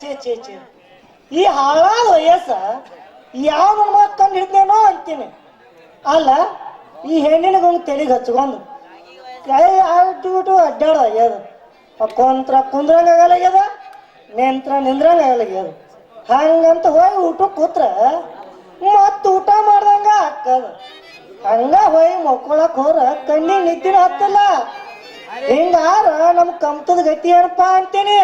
ಛೇ ಛೇ ಛೇ ಈ ಹಾಳಾದ ವಯಸ್ಸ ಯಾವ ನನ್ನ ಕಂಡು ಹಿಡ್ದೇನೋ ಅಂತೀನಿ. ಅಲ್ಲ ಈ ಹೆಣ್ಣಿನಗೊಂದು ತೆಲಿಗೆ ಹಚ್ಕೊಂಡು ಕೈ ಆಟು ಬಿಟ್ಟು ಅಡ್ಡಾಡ ಆಗ್ಯದ. ಕುಂದ್ರಂಗ ಆಗಲಾಗ್ಯದ, ನಿಂದ್ರಂಗ ಆಗಲಾಗ್ಯದ. ಹಂಗಂತ ಹೋಗಿ ಊಟ ಕೂತ್ರ ಮತ್ತು ಊಟ ಮಾಡ್ದಂಗ ಹಾಕದ. ಹಂಗ ಹೋಗಿ ಮಕ್ಕೊಳಕ್ ಹೋರ ಕಣ್ಣಿಗೆ ನಿದ್ದಿನ ಹತ್ತಲ್ಲ. ಹಿಂಗಾರ ನಮ್ ಕಮ್ತದ ಗತಿ ಏನಪ್ಪ ಅಂತೀನಿ.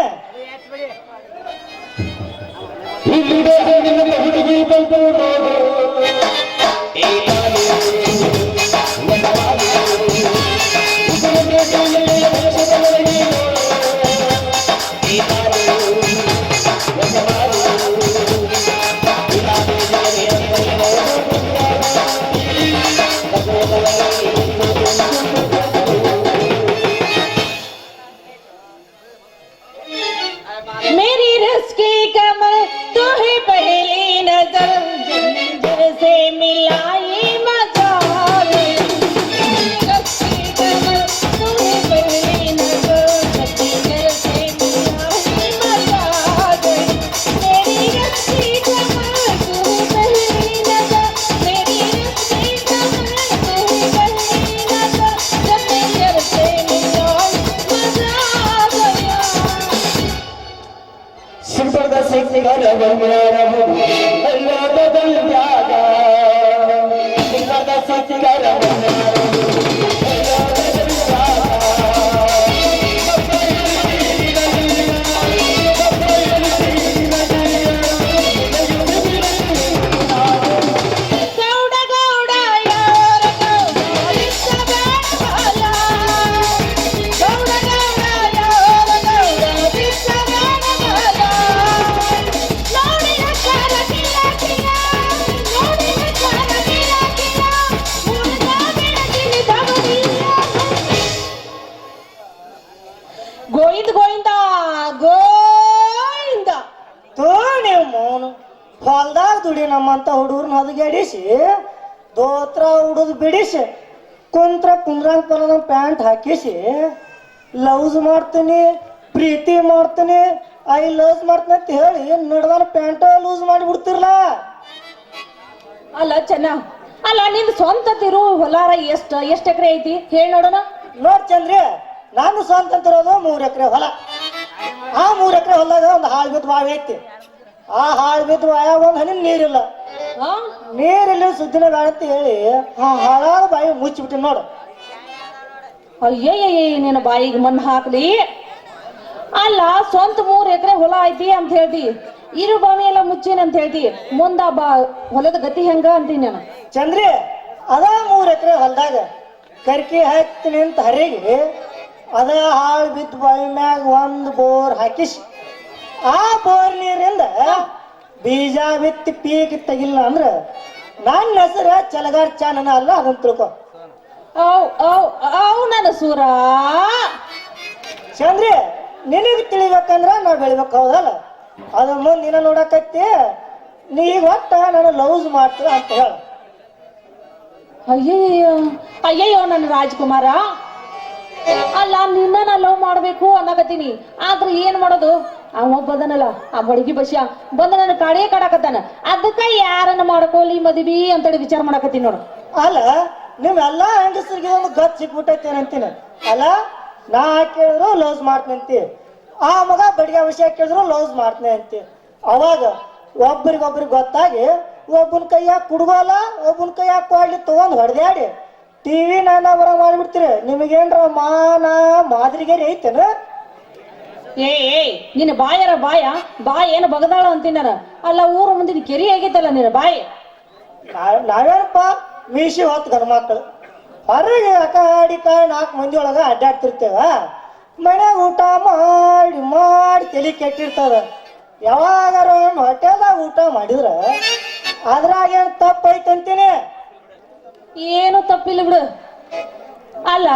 मेरी रस की कमर तू है पहली नजर, जंजीर से मिलाई मजा रे। रस की कमर तू है पहली नजर, जंजीर से मिलाई मजा रे। मेरी रस की कमर तू है पहली नजर, मेरी रस की कमर तू है पहली नजर, जंजीर से मिलाई मजा गया। सिमरदा सिंगर बंगारम अल्लाह बदल जागा सिमरदा सिंगर बंगारम अल्लाह बदल गौड़ा गौड़ा यार गौड़ा रिश्ता वाला, गौड़ा गौड़ा यार गौड़ा रिश्ता वाला। लौड़ी हजारा किला किला, लौड़ी हजारा किला किला, मुर्गा बेड़किनी धमनिया। गोविंद गोविंद गोविंद ತೋ ನೀವು ಮೌನ ಹೊಲ್ದಾಗ ದುಡಿ ನಮ್ಮಂತ ಹುಡುಗರ್ನ ಹದಗೆಡಿಸಿ ದೋತ್ರ ಹುಡುದು ಬಿಡಿಸಿ ಕುಂದ್ರಂಗ ಪರದ ಪ್ಯಾಂಟ್ ಹಾಕಿಸಿ ಲವ್ಸ್ ಮಾಡ್ತೀನಿ, ಪ್ರೀತಿ ಮಾಡ್ತೀನಿ, ಐ ಲವ್ಸ್ ಮಾಡ್ತೀನಿ ಅಂತ ಹೇಳಿ ನಡ್ದಾನ ಪ್ಯಾಂಟ್ ಲೂಸ್ ಮಾಡಿ ಬಿಡ್ತಿರ್ಲ. ಅಲ್ಲ ಚೆನ್ನ, ಅಲ್ಲ ನಿಂದು ಸ್ವಂತ ತಿರು ಹೊಲಾರ ಎಷ್ಟ್ ಎಕರೆ ಐತಿ ಹೇಳಿ ನೋಡೋಣ. ನೋಡ್ ಚಂದ್ರಿ, ನಾನು ಸ್ವಂತ ಅಂತಿರೋದು 3 ಎಕರೆ ಹೊಲ. ಆ 3 ಎಕರೆ ಹೊಲದಾಗ ಒಂದು ಹಾಳು ಬಿದ್ದು ಬಾವಿ ಐತಿ. ಆ ಹಾಳು ಬಿದ್ದು ಬಾಯಾಗ ಒಂದು ಹನಿ ನೀರಿಲ್ಲ. ಹಾ ನೀರಿಲ್ಲ ಸುದ್ದಿನ ಬೇಡ ಅಂತ ಹೇಳಿ ಆ ಹಾಳಾದ ಬಾವಿ ಮುಚ್ಚಿಬಿಟ್ಟು ನೋಡು. ಅಯ್ಯಯ್ಯ ನಿನ್ನ ಬಾಯಿಗೆ ಮಣ್ಣು ಹಾಕ್ಲಿ. ಅಲ್ಲ ಸ್ವಂತ 3 ಎಕರೆ ಹೊಲ ಐತಿ ಅಂತ ಹೇಳ್ತಿ, ಇರು ಬಾವಿ ಎಲ್ಲ ಮುಚ್ಚೇನ ಅಂತ ಹೇಳ್ತಿ, ಮುಂದ ಹೊಲದ ಗತಿ ಹೆಂಗ ಅಂತೀನಿ ನಾನು. ಚಂದ್ರಿ, ಅದ 3 ಎಕರೆ ಹೊಲದಾಗ ಕರ್ಕಿ ಹಾಕ್ತೀನಿ ಅಂತ ಹರಿಗೆ ಅದ ಹಾಳು ಬಿದ್ದು ಬಾವಿ ಮ್ಯಾಗ ಒಂದು ಬೋರ್ ಹಾಕಿಸಿ ಆ ಬೋರ್ ನೀರಿಂದ ಬೀಜ ಬಿತ್ತಿ ಪೀಕ್ ತೆಗಿಲ್ಲ ಅಂದ್ರ ನನ್ನ ಹೆಸರ ಚಲಗಾರ್ ಚಾನನ ಅಲ್ಲ, ಅದನ್ನ ತಿಳ್ಕೊ. ಅವ್ ನನ್ನ ಸೂರ. ಚಂದ್ರಿ, ನಿನಗೆ ತಿಳಿಬೇಕಂದ್ರ ನಾವ್ ಬೆಳಿಬೇಕು, ಹೌದಲ್ಲ? ಅದ ಮುಂದೆ ನೀನ ನೋಡಕತ್ತಿ, ನೀ ಈಗ ಒಟ್ಟ ನಾನು ಲವ್ಸ್ ಮಾಡ್ತೀರ ಅಂತ ಹೇಳ. ಅಯ್ಯಯ್ಯೋ ಅಯ್ಯಯ್ಯೋ ನನ್ನ ರಾಜ್ಕುಮಾರ, ಅಲ್ಲ ನಿನ್ನ ನಾ ಲವ್ ಮಾಡ್ಬೇಕು ಅನ್ನಕತ್ತೀನಿ, ಆದ್ರೆ ಏನ್ ಮಾಡೋದು? ಅವ ಬಂದನಲ್ಲ ಆ ಬಡಗಿ ಬಸ್ಯ ಬಂದ ನನ್ನ ಕಾಡೇ ಕಾಡಕತ್ತಾನ, ಅದಕ್ಕ ಯಾರನ್ನ ಮಾಡ್ಕೋಲಿ ಮದ್ವಿ ಅಂತೇಳಿ ವಿಚಾರ ಮಾಡಕತ್ತೀನಿ ನೋಡು. ಅಲ್ಲ ನೀವೆಲ್ಲಾ ಹೆಂಗಸರಿಗೆ ಒಂದು ಗತ್ ಸಿಕ್ಬಿಟ್ಟೈತೆ ಅಂತೀನಿ. ಅಲ್ಲ ನಾ ಕೇಳಿದ್ರು ಲವ್ಸ್ ಮಾಡ್ತೀನಿ ಅಂತಿ, ಆ ಮಗ ಬಡಿಗೆ ವಿಷಯ ಕೇಳಿದ್ರು ಲವ್ಸ್ ಮಾಡ್ತೀನಿ ಅಂತಿ. ಅವಾಗ ಒಬ್ರಿಗೊಬ್ರಿಗೆ ಗೊತ್ತಾಗಿ ಒಬ್ಬನ ಕೈಯಾಗ ಕುಡ್ಗೋಲ್ಲ, ಒಬ್ಬನ ಕೈಯಾಗ ಕೊಡ್ಲಿ ತಗೊಂಡ್ ಹೊಡೆದಾಡಿ ಟಿವಿ ನಾನ ಬರ ಮಾಡಿಬಿಡ್ತೀರಿ. ನಿಮಗೇನ್ರ ಮಾನ ಮಾದರಿಗೇರಿ ಐತೇನ? ಏಯ್ ನಿನ್ನ ಬಾಯರ ಬಾಯ ಏನು ಬಗದಾಳ ಅಂತೀನಿ ನಾನು. ಅಲ್ಲ ಊರು ಮುಂದಿನ ಕೆರಿ ಆಗೈತಲ್ಲ ನಿನ್ನ ಬಾಯಿ. ನಾವೇನಪ್ಪ ಮೀಸಿ ಹೊತ್ತು ಗಂಡು ಮಕ್ಕಳು ಹೊರಗೆ ಅಕಾಡಿ ಕಾಯಿ 4 ಮಂದಿ ಒಳಗ ಅಡ್ಡಾಡ್ತಿರ್ತೇವ. ಮನ್ಯಾಗ ಊಟ ಮಾಡಿ ಮಾಡಿ ತಲೆ ಕೆಟ್ಟಿರ್ತದ. ಯಾವಾಗಾರ ಹೊಟ್ಟೆದಾಗ ಊಟ ಮಾಡಿದ್ರ ಅದ್ರಾಗ ಏನ್ ತಪ್ಪೈತಂತೀನಿ. ಏನು ತಪ್ಪಿಲ್ಲ ಬಿಡು. ಅಲ್ಲ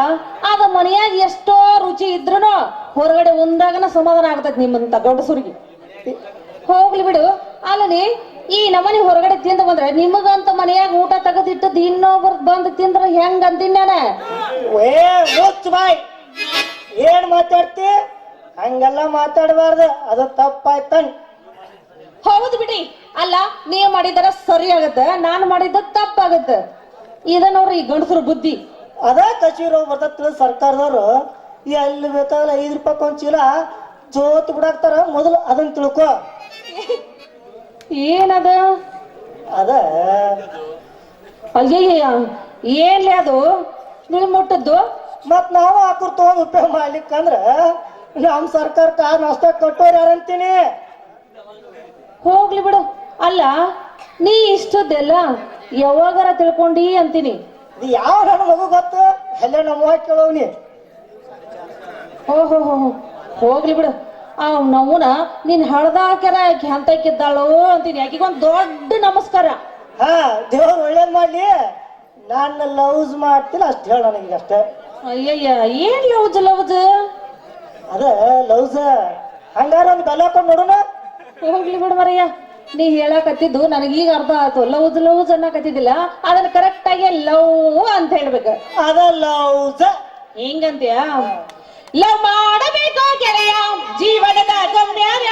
ಅದ ಮನೆಯಾಗ ಎಷ್ಟೋ ರುಚಿ ಇದ್ರುನು ಹೊರಗಡೆ ಒಂದಾಗನ ಸಮಾಧಾನ ಆಗ್ತೈತಿ ನಿಮ್ಮಂತ ಗಂಡಸರಿಗೆ. ಹೋಗ್ಲಿ ಬಿಡು. ಅಲ್ಲನಿ ಈ ನಮ್ಮನೆ ಹೊರಗಡೆ ತಿಂದ ಬಂದ್ರೆ ನಿಮಗಂತ ಮನೆಯಾಗ ಊಟ ತೆಗೆದಿಟ್ಟದ್ ಇನ್ನೊಬ್ರ ಬಂದು ತಿಂದ್ರ ಹೆಂಗ ಅಂತೀನಿ ನಾನು. ಏನ್ ಮಾತಾಡ್ತಿ? ಹಂಗೆಲ್ಲ ಮಾತಾಡಬಾರ್ದು, ಅದು ತಪ್ಪಾಯ್ತನ್. ನೀವ್ ಮಾಡಿದರ ಸರಿ ಆಗತ್ತ ನಾನು ಮಾಡಿದ್ದ ತಪ್ಪಾಗತ್ತ ಇದ ನೋಡ್ರಿ ಈ ಗಂಡಸ್ರ ಬುದ್ಧಿ. ಅದ ಕಚೇರಿ ಹೋಗಿ ಬರ್ತೈತಿ ಸರ್ಕಾರದವ್ರು ಎಲ್ಲಿ ಬೇಕಾಗಲ್ಲ 5 ರೂಪಾಯಿ ಒಂದ್ ಚೀಲ ಜೋತ್ ಬಿಡಾಕ್ತಾರ. ಮೊದಲು ಅದನ್ನ ತಿಳ್ಕೊ. ಏನದ ಅದ ಅಯ್ಯಯ್ಯ ಏನ್ಲಿ ಅದು ನೀವು ಮುಟ್ಟದ್ದು? ಮತ್ ನಾವು ಹಾಕುರ್ ತಗೊಂಡ್ ಉಪಯೋಗ ಮಾಡ್ಲಿಕ್ಕಂದ್ರ ನಮ್ ಸರ್ಕಾರಕ್ಕ ನಷ್ಟ ಕಟ್ಟೋರ್ ಯಾರಂತೀನಿ. ಹೋಗ್ಲಿ ಬಿಡು. ಅಲ್ಲ ನೀ ಇಷ್ಟದ್ದೆಲ್ಲ ಯಾವಾಗಾರ ತಿಳ್ಕೊಂಡಿ ಅಂತೀನಿ. ಇದು ಯಾವ ನನ್ನ ಮಗು ಗೊತ್ತು ಎಲ್ಲ ನಮ್ಮ ಕೇಳವ್ನಿ. ಓಹೋ ಹೋಗ್ಲಿ ಬಿಡು. ನಮ್ಮನ ನೀನ್ ಹಳದಾಕ್ಯಾರ ಆಕಿ ಹಂತಕ್ಕಿದ್ದಾಳು ಅಂತೀನಿ. ಆಕಿಗೊಂದ್ ದೊಡ್ಡ ನಮಸ್ಕಾರ. ಹಾ ದೇವ್ರು ಒಳ್ಳೇದ್ ಮಾಡ್ಲಿ. ನಾನು ಲವ್ಸ್ ಮಾಡ್ತಿಲ್ಲ ಅಷ್ಟು ಹೇಳ ನನಗೆ ಅಷ್ಟೇ. ಅಯ್ಯಯ್ಯ ಏನ್ ಲವ್ಜ್ ಅದ ಲವ್ಸ್ ಹಂಗಾರ ಒಂದು ಬೆಲೆ ಹಾಕೊಂಡು ನೋಡೋಣ. ಹೋಗ್ಲಿ ಬಿಡು ಮರಯ್ಯ. ನೀ ಹೇಳಕತ್ತಿದ್ದು ನನಗೀಗ ಅರ್ಥ ಆಯ್ತು. ಲವ್ಸ್ ಅನ್ನಕತ್ತಿದ್ದಿಲ್ಲ, ಅದನ್ನ ಕರೆಕ್ಟ್ ಆಗಿ ಲವ್ ಅಂತ ಹೇಳ್ಬೇಕು. ಅದ ಲವ್ಸ್ ಹಿಂಗಂತೀಯ? ಲವ್ ಮಾಡಬೇಕು ಗೆಳೆಯ ಜೀವನದ ಗಮ್ಯಾರ್ಯ.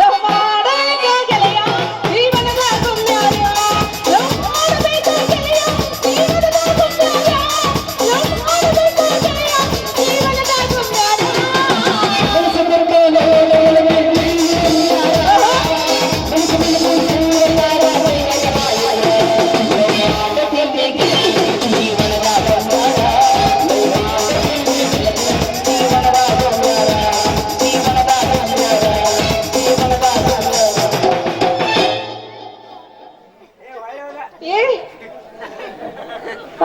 ಲವ್ ಮಾಡಬೇಕು ಗೆಳೆಯ ಜೀವನದ ಗಮ್ಯಾರ್ಯ. ಲವ್ ಮಾಡಬೇಕು ಗೆಳೆಯ ಜೀವನದ ಗಮ್ಯಾರ್ಯ. ಲವ್ ಮಾಡಬೇಕು ಗೆಳೆಯ ಜೀವನದ ಗಮ್ಯಾರ್ಯ.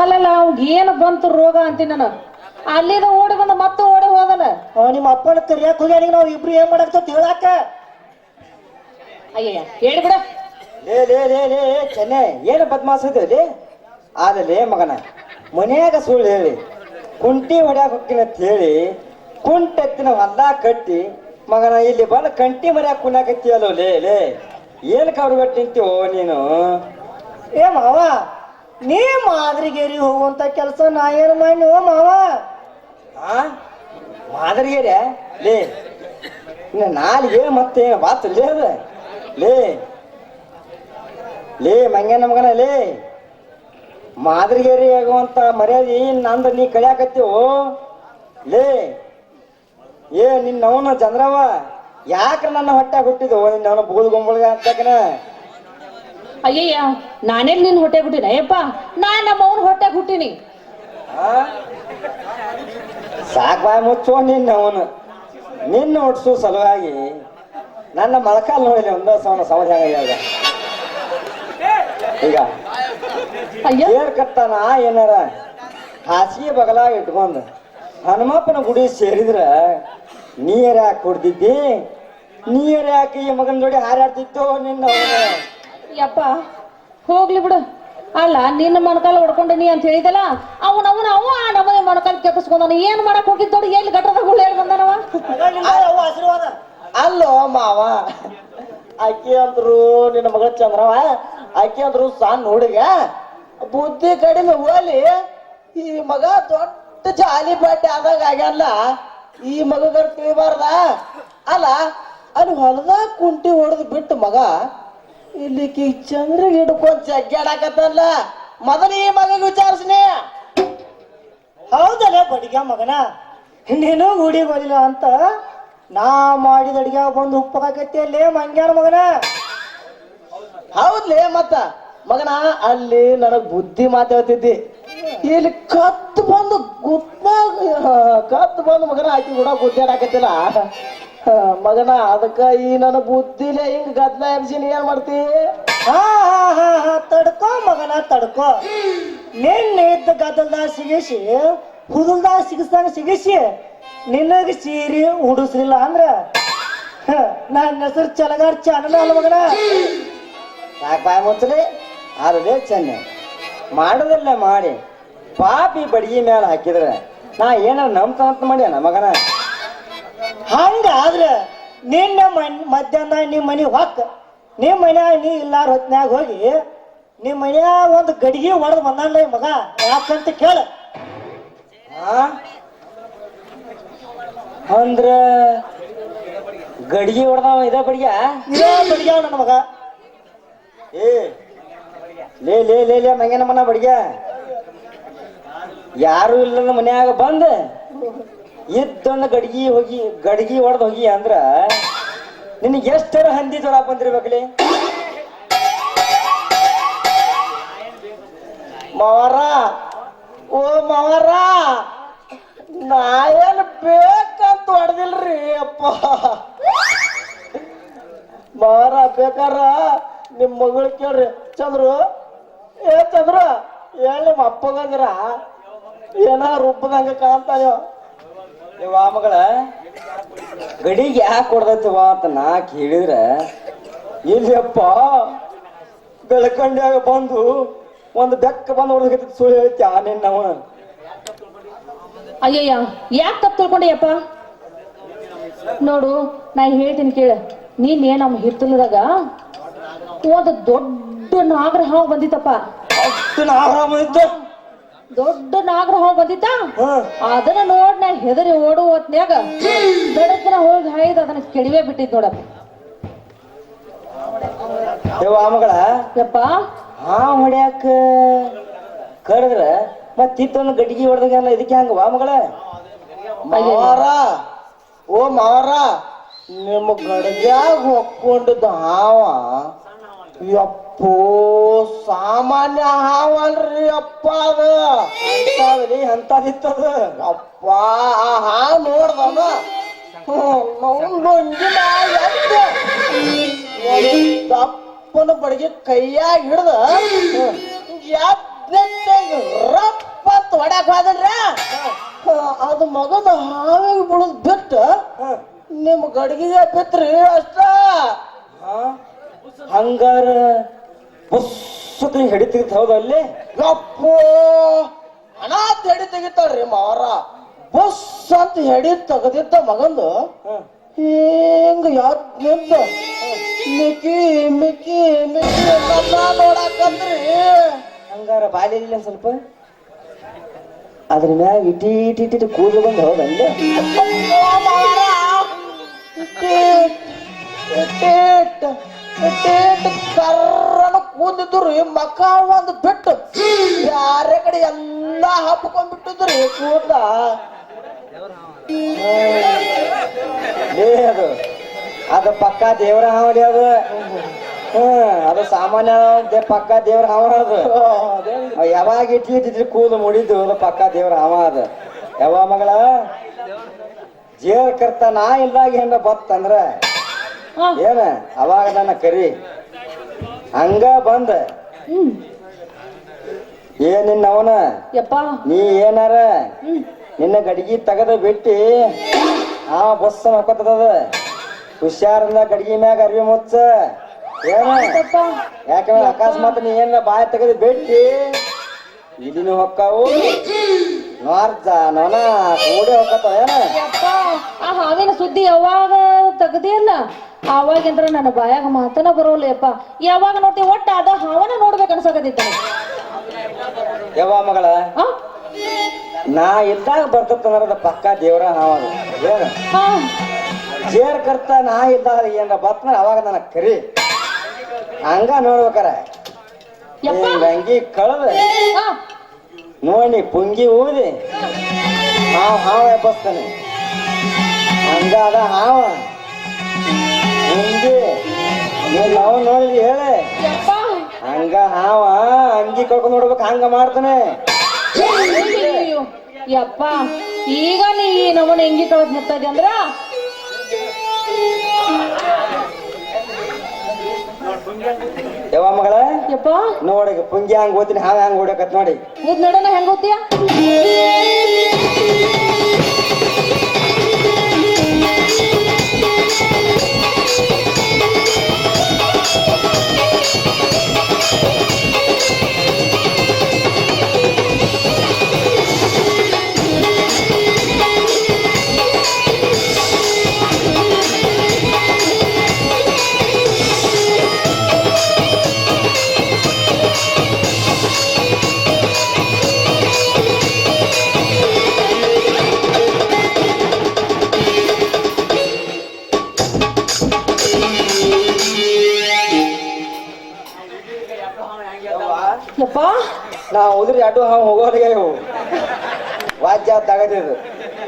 ಅಲ್ಲಲ್ಲ ಅವ್ಗ ಏನು ಬಂತು ರೋಗ ಅಂತೀನಿ ನಾನು. ಅಲ್ಲಿದ ಓಡಿ ಬಂದ ಮತ್ತೆ ಓಡಿ ಹೋದನ. ನಿಮ್ಮ ಅಪ್ಪನ ಕರಿಯಾಕ ಹೋಗ್ಯಾನಿಗೆ ನಾವು ಇಬ್ರು ಏನ್ ಮಾಡಾಕ್ತತ್ ಹೇಳಾಕ. ಅಯ್ಯಯ್ಯ ಹೇಳಿಬಿಡ. ಲೇ ಲೇ ಲೇ ಲೇ ಚೆನ್ನೆ ಏನು ಬದ್ಮಾಸದಲ್ಲಿ ಆದಲೇ ಮಗನ ಮನ್ಯಾಗ ಸುಳ್ಳು ಹೇಳಿ ಕುಂಟಿ ಹೊಡ್ಯಾಕ ಹೋಗ್ತೀನಿ ಅಂತ ಹೇಳಿ ಕುಂಟೆತ್ತಿನ ಹೊಲ ಕಟ್ಟಿ ಮಗನ ಇಲ್ಲಿ ಬಂದು ಕಂಟಿ ಮರ್ಯಾಕ ಕುನ್ನಾಕತ್ತೀಯಲ್ಲೋ ಲೇ ಲೇ ಏನು ಕವ್ರಗಟ್ಟು ನಿಂತೀವೋ ನೀನು. ಏ ಮಾವ ನೀ ಮಾದ್ರಿಗೇರಿ ಹೋಗುವಂತ ಕೆಲಸ ನಾ ಏನು ಮಾಡಿ ಮಾವ. ಆ ಮಾದರಿಗೇರೆ ಲೇ ನಾಲಿಗೆ ಮತ್ತೆ ಬಾತ್ ಲೇ ಅದ ಲೇ ಲೇ ಮಂಗ್ಯನ ಮಗನ ಲೇ ಮಾದರಿಗೇರಿ ಆಗುವಂತ ಮರ್ಯಾದೆ ನಂದು ನೀ ಕಳಿಯಾಕತ್ತೀವೋ ಲೇ. ಏ ನಿನ್ನವನ ಚಂದ್ರವ ಯಾಕೆ ನನ್ನ ಹೊಟ್ಟೆ ಹುಟ್ಟಿದ್ವು ನಿನ್ನವನ ಬೂದ್ ಗೊಂಬಳಗ ಅಂತಕನ. ಅಯ್ಯಯ್ಯ ನಾನೆಲ್ಲಿ ನಿನ್ ಹೊಟ್ಟೆ ಹುಟ್ಟಿನ? ಅಯ್ಯಪ್ಪ ನಾನ್ ನಮ್ಮ ಅವ್ನ ಹೊಟ್ಟೆ ಹುಟ್ಟಿನಿ. ಸಾಕ್ ಬಾಯ್ ಮುಚ್ಚೋ ನಿನ್ನವನು ನಿನ್ನ ಹುಟ್ಸು ಸಲುವಾಗಿ ನನ್ನ ಮೊಳಕಾಲ್ ನೋಡಿಲಿ ಒಂದ ಸಮಾಧಾನ ಈಗ ಅಯ್ಯೋ ಏರ್ ಕಟ್ಟಾನ ಏನಾರ ಹಾಸಿಗೆ ಬಗಲಾಗ ಇಟ್ಕೊಂಡು ಹನುಮಪ್ಪನ ಗುಡಿ ಸೇರಿದ್ರ ನೀರ್ ಯಾಕೆ ಕುಡ್ದಿದ್ದಿ? ನೀರ್ ಯಾಕೆ ಈ ಮಗನ ಜೋಡಿ ಹಾರಾಡ್ತಿತ್ತು ನಿನ್ನ? ಯಪ್ಪ ಹೋಗ್ಲಿ ಬಿಡು. ಅಲ್ಲ ನಿನ್ನ ಮೊಣಕಾಲ ಹೊಡ್ಕೊಂಡೀನಿ ಅಂತ ಹೇಳಿದಲ್ಲ, ಅವ ಆ ನಮ್ಮನೆ ಮೊಣಕಾಲ ಕೆಪ್ಪಿಸ್ಕೊಂಡವನು. ಏನ್ ಮಾಡಕ್ ಹೋಗಿದ್ ನೋಡಿ ಎಲ್ಲಿ ಗಟ್ಟದ ಹುಳ್ಳು ಹೇಳಿ ಬಂದನವ. ಆಶೀರ್ವಾದ ಅಲ್ಲೋ ಮಾವ ಆಕಿ ಅಂದ್ರು ನಿನ್ನ ಮಗಳ ಚಂದ್ರವ ಆಕಿ ಅಂದ್ರು ಸಣ್ಣ ಹುಡುಗ ಬುದ್ಧಿ ಕಡಿಮೆ ಹೋಲಿ. ಈ ಮಗ ದೊಡ್ಡ ಜಾಲಿ ಬಟ್ಟೆ ಆದಾಗ ಆಗ್ಯಲ್ಲ. ಈ ಮಗಗರ್ ತಿಳಿಬಾರ್ದ ಅಲ್ಲ. ಅಲ್ಲಿ ಹೊಲದಾಗ ಕುಂಟಿ ಹೊಡೆದು ಬಿಟ್ಟು ಮಗ ಇಲ್ಲಿ ಚಂದ್ರಿಗೆ ಹಿಡ್ಕೊಂಡ್ ಜಗ್ಗಾಡಕತ್ತಲ್ಲ. ಮೊದಲು ಈ ಮಗಗೆ ವಿಚಾರಿಸ್ನಿ. ಹೌದಲ್ಲ ಬಡಿಗ ಮಗನ, ನೀನು ಗುಡಿ ಬಲಿಲ್ಲ ಅಂತ ನಾ ಮಾಡಿದ ಅಡಿಗೆ ಬಂದು ಉಪ್ಪಕಾಕೈತಿ ಅಲ್ಲೇ ಮಂಗ್ಯಾನ ಮಗನ. ಹೌದ್ಲೇ ಮತ್ತ ಮಗನ ಅಲ್ಲಿ ನನಗ್ ಬುದ್ಧಿ ಮಾತಾಡ್ತಿದ್ದಿ. ಇಲ್ಲಿ ಕತ್ತು ಬಂದು ಮಗನ ಆಕಿ ಕೂಡ ಗುದ್ದಾಡಕತ್ತಿಲ್ಲ ಮಗನ. ಅದಕ್ಕ ಈ ನನ್ನ ಬುದ್ಧಿಲೇ ಹಿಂಗ್ ಗದ್ಲ ಎಬ್ಸಿನಿ ಏನ್ ಮಾಡ್ತಿ? ಹಾ ತಡ್ಕೋ ಮಗನ ತಡ್ಕೋ. ನಿನ್ನೆ ಇದ್ದ ಗದ್ದಲ್ದಾಗ ಸಿಗಿಸಿ ಹುದುಲ್ದಾಗ ಸಿಗಿಸ್ದಂಗ ಸಿಗಿಸಿ ನಿನಗ ಸೀರೆ ಉಡಿಸ್ಲಿಲ್ಲ ಅಂದ್ರ ನನ್ನ ಹೆಸರು ಚಲಗಾರ್ ಚಾನಲ ಅಲ್ಲ ಮಗನ. ಯಾಕೆ ಬಾಯ್ ಮುಚ್ಚಲಿ ಅದೇ ಚೆನ್ನೆ ಮಾಡೋದಿಲ್ಲ ಮಾಡಿ ಪಾಪಿ ಬಡಗಿ ಮೇಲೆ ಹಾಕಿದ್ರೆ ನಾ ಏನಾರ ನಂಬ್ತ ಮಾಡ್ಯಾನ ಮಗನ. ಹಂಗಾದ್ರೆ ನಿನ್ನ ಮಧ್ಯಾಹ್ನ ನಿಮ್ಮ ಮನೆ ಹೊಕ್ಕ ನಿಮ್ಮ ಮನ್ಯಾಗ ನೀ ಇಲ್ಲಾರ ಹೊತ್ನ್ಯಾಗ ಹೋಗಿ ನಿಮ್ಮ ಮನ್ಯಾಗ ಒಂದು ಗಡಿಗೆ ಹೊಡೆದು ಬಂದಲ್ಲ ಈ ಮಗ. ಯಾಕಂತ ಕೇಳ. ಅಂದ್ರ ಗಡಿಗೆ ಹೊಡೆದವ ಇದ ಬಡಿಗ ಇದೇ ಬಡಿಗ್ಯಾವ ನನ್ನ ಮಗ. ಏ ಲೇ ಲೇ ಲೇ ಲೇ ಮಂಗನ ಮನ ಬಡಿಗೆ ಯಾರು ಇಲ್ಲದ ಮನ್ಯಾಗ ಬಂದ ಇದ್ದೊಂದು ಗಡಿಗೆ ಹೊಡೆದು ಹೋಗಿ ಅಂದ್ರ ನಿನಗೆ ಎಷ್ಟರ ಹಂದಿ ಜ್ವರ ಬಂದಿರ್ಬೇಕಲಿ ಮಾವರ ಓ ಮಾವರ ನಾ ಏನ್ ಬೇಕಂತ ಹೊಡೆದಿಲ್ರಿ ಅಪ್ಪ ಮಾವರ ಬೇಕಾರ ನಿಮ್ ಮಗಳು ಕೇಳ್ರಿ ಚಂದ್ರು ಏ ಚಂದ್ರ ಹೇಳಿ ನಿಮ್ಮ ಅಪ್ಪಗಂದ್ರ ಏನ ರುಬ್ಬದಂಗ ಕಾಣ್ತಾನೆ ನೀವ ಮಗಳ ಗಡಿಗೆ ಯಾಕೆ ಕೊಡ್ದೈತಿವ ಅಂತ ನಾ ಕೇಳಿದ್ರ ಇಲ್ಲಪ್ಪ ಬೆಳಕಂಡ್ಯಾಗ ಬಂದು ಒಂದು ಬೆಕ್ಕ ಬಂದು ಹೊಡೆದ ಸುಳ್ಳು ಹೇಳ್ತಿ ನಿನ್ನವ ಅಯ್ಯಯ್ಯ ಯಾಕೆ ತಪ್ಪು ತಿಳ್ಕೊಂಡೆಯಪ್ಪ ನೋಡು ನಾ ಹೇಳ್ತೀನಿ ಕೇಳ ನೀನೇ ನಮ್ಮ ಹಿತ್ತಲದಾಗ ಒಂದು ದೊಡ್ಡ ನಾಗರ ಹಾವು ಬಂದಿತ್ತಪ್ಪ ಅಷ್ಟು ನಾಗರ ಬಂದಿತ್ತು ದೊಡ್ಡ ನಾಗರ ಹಾವು ಬಂದಿತ್ತ ಅದನ್ನ ನೋಡ್ ನಾ ಹೆದರಿ ಓಡು ಹೊತ್ನ್ಯಾಗ ಬೆಳಕಿನ ಹೋಗಿ ಹಾಯ್ದು ಅದನ್ನ ಕೆಡವೆ ಬಿಟ್ಟಿದ್ ನೋಡಪ್ಪ ದೇವ ಮಗಳ ಯಪ್ಪ ಹಾ ಹೊಡ್ಯಾಕ ಕರೆದ್ರ ಮತ್ತಿತ್ತೊಂದು ಗಡಿಗೆ ಹೊಡೆದಾಗೆಲ್ಲ ಇದಕ್ಕೆ ಹಂಗ ವಾ ಮಗಳ ಮಾವಾರ ಓ ಮಾವಾರ ನಿಮ್ಮ ಗಡಿಗ್ಯಾಗ ಹೊಕ್ಕೊಂಡಿದ್ದ ಹಾವ ಯಪ್ಪೋ ಸಾಮಾನ್ಯ ಹಾವಲ್ರಿ ಅಪ್ಪ ಅದು ಅಂತದ್ರಿ ಅಂತದಿತ್ತದ ಅಪ್ಪ ಆ ಹಾವು ನೋಡ್ದವ ದಪ್ಪನ ಬಡಿಗೆ ಕೈಯಾಗ ಹಿಡ್ದ ರಪ್ಪ ಹೊಡ್ಯಾಕ ಹೋದಲ್ರ ಅದು ಮಗದ ಹಾವಿಗೆ ಬಿಡದ್ ಬಿಟ್ಟು ನಿಮ್ ಗಡಿಗೆ ಬಿತ್ರಿ ಅಷ್ಟ ಹಂಗಾರ ಬುಸ್ಸತಿ ಹೆಡಿ ತೆಗಿತ ಹೌದಲ್ಲಿ ಯಪ್ಪೋ ಅನಾಥ ಹೆಡಿ ತೆಗಿತಾಳ್ರಿ ಮಾವರ ಬುಸ್ ಅಂತ ಹೆಡಿ ತೆಗದಿದ್ದ ಮಗಂದು ಹಿಂಗ ಯಾತ್ ನಿಂತ ಮಿಕ್ಕಿ ಮಿಕ್ಕಿ ಮಿಕ್ಕಿ ನೋಡಾಕಂದ್ರಿ ಹಂಗಾರ ಬಾಲಿಲ್ಲ ಸ್ವಲ್ಪ ಅದ್ರ ಮ್ಯಾಗ ಇಟಿ ಕೂದಲು ಬಂದು ಹೌದಲ್ಲೇ ಕರ್ರನ ಕೂದಿದ್ರಿ ಮಕ ಒಂದು ಬಿಟ್ಟು ಯಾರೇ ಕಡೆ ಎಲ್ಲಾ ಹಬ್ಕೊಂಡ್ಬಿಟ್ಟಿದ್ರಿ ಕೂದ ಅದು ಅದು ಪಕ್ಕ ದೇವ್ರ ಹಾವಲಿ ಅದು ಅದು ಸಾಮಾನ್ಯ ಪಕ್ಕ ದೇವ್ರ ಹಾವ ಅದು ಯಾವಾಗ ಇಟ್ಟಿದ್ರಿ ಕೂದು ಮುಡಿದು ಅದು ಪಕ್ಕ ದೇವ್ರ ಹಾವ ಅದು ಯಾವ ಮಗಳ ಜೇರ್ ಕರ್ತ ನಾ ಇಲ್ದಾಗ ಏನ ಬತ್ತಂದ್ರ ಏನ ಅವಾಗ ನನ್ನ ಕರಿ ಹಂಗ ಬಂದ ಏನಿನ್ನವನ ಯಪ್ಪ ನೀ ಏನಾರ ನಿನ್ನ ಗಡಿಗೆ ತೆಗದ ಬಿಟ್ಟಿ ಆ ಬಸ್ ಹಾಕೋತದ ಹುಷಾರಿಂದ ಗಡಿಗೆ ಮ್ಯಾಗ ಅರ್ವಿ ಮುಚ್ಚ ಏನ ಯಾಕಂದ್ರೆ ಅಕಸ್ಮಾತ್ ನೀ ಏನ ಬಾಯಿ ತೆಗದ ಬಿಟ್ಟಿ ಇಲ್ಲಿನೂ ಹೊಕ್ಕಾವು ನೋರ್ಜ ನೋನ ಕೂಡಿ ಹೊಕ್ಕತ್ತಾವ ಏನ ಆ ಹಾವಿನ ಸುದ್ದಿ ಯಾವಾಗ ತೆಗದಿಯಲ್ಲ ಅವಾಗಂದ್ರ ನನ್ನ ಬಾಯಾಗ ಮಾತನ ಬರೋಲ್ಲ ಯಪ್ಪ ಯಾವಾಗ ನೋಡ್ತೀವಿ ಒಟ್ಟ ಅದ ಹಾವನ ನೋಡ್ಬೇಕು ಅನ್ಸಕತ್ತಿತ್ತ ಯಾವ ಮಗಳ ನಾ ಇದ್ದಾಗ ಬರ್ತಂದ್ರ ಪಕ್ಕ ದೇವ್ರ ಹಾವದು ಏನ ಜೇರ್ ಕರ್ತ ನಾ ಇದ್ದಾಗ ಏನ ಬರ್ತನ ಅವಾಗ ನನ್ನ ಕರಿ ಹಂಗ ನೋಡ್ಬೇಕಾರ ಅಂಗಿ ಕಳದ ನೋಡಿ ಪುಂಗಿ ಊದಿ ಹಾವ ಎಬ್ಬಸ್ತಾನೆ ಹಂಗಾದ ಹಾವ ಪುಂಗಿ ನಾವು ನೋಡಿದ್ವಿ ಹೇಳಿ ಹಂಗ ಹಾವ ಅಂಗಿ ಕಳ್ಕೊಂಡ್ ನೋಡ್ಬೇಕು ಹಂಗ ಮಾಡ್ತಾನೆ ಯಪ್ಪ ಈಗ ನೀ ನಮ್ಮನ್ನ ಹೆಂಗಿ ಕಳದ್ ನಿರ್ತದೆ ಅಂದ್ರ ಯಾವ ಮಗಳ ಯಪ್ಪ ನೋಡಿ ಪುಂಗಿ ಹಂಗ ಓದ್ತೀನಿ ಹಾವ ಹಂಗ ಓಡಕತ್ ನೋಡಿ ನೋಡೋಣ ಹೆಂಗ ಓದ್ತೀಯ ನಾ ಹೋದ್ರಿ ಅಡ್ಡು ಹಾವು ಹೋಗೋರಿಗೆ ಇವು ವಾಜ್ಯ ತಗದಿದ್ದು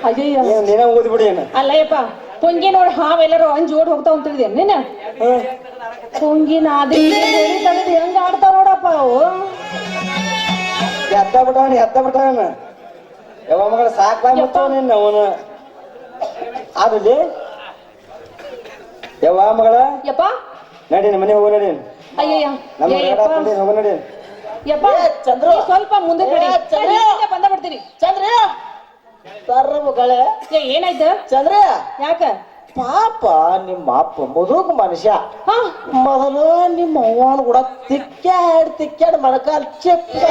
ಅಯ್ಯಯ್ಯ ಏನು ನೀನೇ ಓದ್ಬಿಡಿ ಏನು ಅಲ್ಲಯ್ಯಪ್ಪ ಪುಂಗಿ ನೋಡಿ ಹಾವೆಲ್ಲರೂ ಅಂಜೋಡ್ ಹೋಗ್ತಾವ ಅಂತ ತಿಳಿದೆ ನೀನ ಪುಂಗಿನ ಅದೇ ತೆಗೆದು ಹೆಂಗ ಆಡ್ತಾವ ನೋಡಪ್ಪ ಅವು ಎತ್ತ ಬಿಟ್ಟವನ ಯಾವ ಮಗಳ ಸಾಕ್ ಬಾಯ್ ಮುಚ್ಚವ ನಿನ್ನ ಅವನು ಆದಲ್ಲಿ ಯಾವ ಮಗಳ ಯಪ್ಪ ನಡಿ ಮನೆ ಹೋಗೋ ನಡಿ ಅಯ್ಯಯ್ಯ ನಮ್ಮ ಯಪ್ಪ ಹೋಗೋ ನಡಿ ಯಪ್ಪ ಚಂದ್ರು. ನೀ ಸ್ವಲ್ಪ ಮುಂದೆ ಬಿಡಿ ಚಂದ್ರು. ಬಂದ ಬಿಡ್ತೀನಿ ಚಂದ್ರ ಸರ್ರ ಮಗಳೇ ಏನಾಯ್ತು ಚಂದ್ರ ಯಾಕ ಪಾಪ ನಿಮ್ಮ ಅಪ್ಪ ಮುದುಕ ಮನುಷ್ಯ ಹಾ ಮೊದಲು ನಿಮ್ಮ ಅವ್ವನ ಕೂಡ ತಿಕ್ಕಾಡ್ ಮೊಳಕಾಲ್ ಚಿಪ್ಪ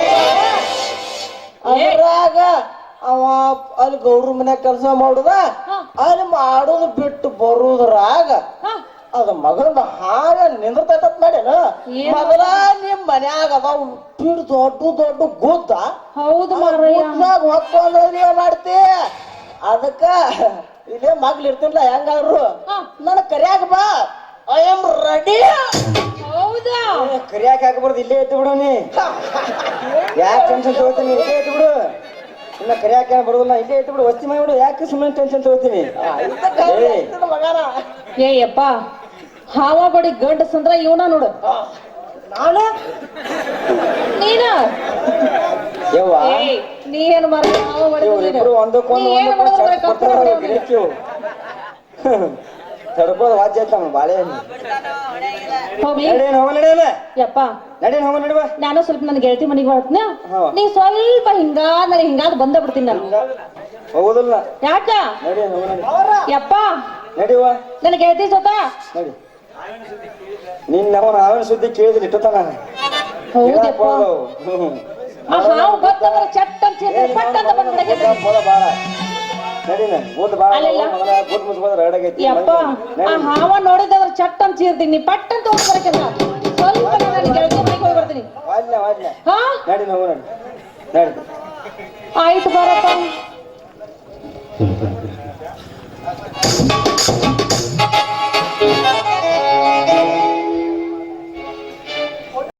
ಅದ್ರಾಗ ಅವ ಅಲ್ಲಿ ಗೌಡ್ರ ಮನ್ಯಾಗ ಕೆಲಸ ಮಾಡುದ ಹಾ. ಅಲ್ಲಿ ಮಾಡೋದು ಬಿಟ್ಟು ಬರುದ್ರಾಗ ಹಾ ಅದ ಮಗನ ಹಾಗ ನಿಂದ್ರತೈತತ್ ಮಾಡ್ಯಾನ ಏನು? ಮೊದಲ ನಿಮ್ ಮನ್ಯಾಗ ಅದಾವ ಬಿಡ್ ದೊಡ್ಡ ಗುದ್ದ ಹೌದು ಮಾರಯ್ಯ ಹೊಕ್ಕೊಂಡ್ರಿ ಮಾಡ್ತಿ ಅದಕ್ಕ ಇಲ್ಲೇ ಮಗ್ಳು ಇರ್ತಿನ್ಲ ಹೆಂಗಾದ್ರು ಹಾ. ನನ್ ಕರಿಯಾಕ ಬಾ ಐ ಆಮ್ ರೆಡಿ ಹೌದಾ ಕರಿಯಾಕ ಹಾಕಬಾರ್ದು ಇಲ್ಲೇ ಎದ್ದು ಬಿಡು ನೀ ಯಾಕೆ ಟೆನ್ಷನ್ ತಗೋತೀನಿ ಇಲ್ಲೇ ಎದ್ದು ಬಿಡು ಇನ್ನ ಕರಿಯಾಕ ಬರೋದಿಲ್ಲ ಇಲ್ಲೇ ಎದ್ದು ಬಿಡು ವಸ್ತಿ ಮಾಡಿ ಬಿಡು ಯಾಕೆ ಸುಮ್ಮನೆ ಟೆನ್ಷನ್ ತಗೋತೀನಿ ಮಗನ ಏಯಪ್ಪ ಹಾವ ಬಡಿ ಗಂಡ ಸಂದ್ರ ಇವನ ನೋಡು ನಾನು ನೀನ ಯವ್ವ ಏಯ್ ನೀ ಏನು ಮಾರ ಹಾವ ಬಡಿ ಇವ್ರಿಬ್ರು ಒಂದಕ್ಕೊಂದು ತಡ್ಕೋದು ವಾಜ್ಯ ಆಯ್ತಮ್ಮ ಬಾಳೆಹಣ್ಣು ಹೋಗ್ಲಿ ನಡೇನು ಹೋಗ ನಡೆಯಲ್ಲ ಯಪ್ಪ ನಡೇನು ಹೋಗ ನಡುವ ನಾನು ಸ್ವಲ್ಪ ನನ್ನ ಗೆಳತಿ ಮನೆಗೆ ಹೊರಟ್ನ ಹಾ. ನೀ ಸ್ವಲ್ಪ ಹಿಂಗಾದ ಬಂದ ಬಿಡ್ತೀನಿ ನಾನು ಹೋಗುದಿಲ್ಲ ಯಾಕ ನಡೇನು ಹೋಗ ನಡಿ ಯಪ್ಪ ನಡಿವ ನನ್ನ ಗೆಳತಿ ಸೊತ್ತ ನಡಿ ನಿನ್ನ ಅವನ ಸುದ್ದಿ ಕೇಳಿದ್ರೆ ಇಟ್ಟತಾನ ಹೌದಪ್ಪ ಆ ಹಾವು ಗೊತ್ತಂದ್ರೆ ಚಟ್ ಅಂತ ಸೇರ್ತೀನಿ, ಪಟ್ ಅಂತ ಬಂದ್ಬಿಡಕ್ಕೆ ಬಾಳ ನಡಿನ ಊಟ ಬಾಳ ಅಲ್ಲೆಲ್ಲ? ಊಟ ಮುಗಿಸ್ಬೋದ್ರ ಎರಡಾಗೈತಿ ಯಪ್ಪ ಆ ಹಾವ ನೋಡಿದ್ರೆ ಚಟ್ ಅಂತ ಸೇರ್ತೀನಿ ಪಟ್ ಅಂತ ಹೋಗಿ ಬರಕ್ಕಿಲ್ಲ ಸ್ವಲ್ಪ ನನ್ನ ಗೆಳತಿ ಮನೆಗೆ ಹೋಗಿ ಬರ್ತೀನಿ ವಾಜ್ಯ ಹಾ ನಡಿ ಹೋಗ ನಡಿ ನಡಿ ಆಯ್ತು ಬರಪ್ಪ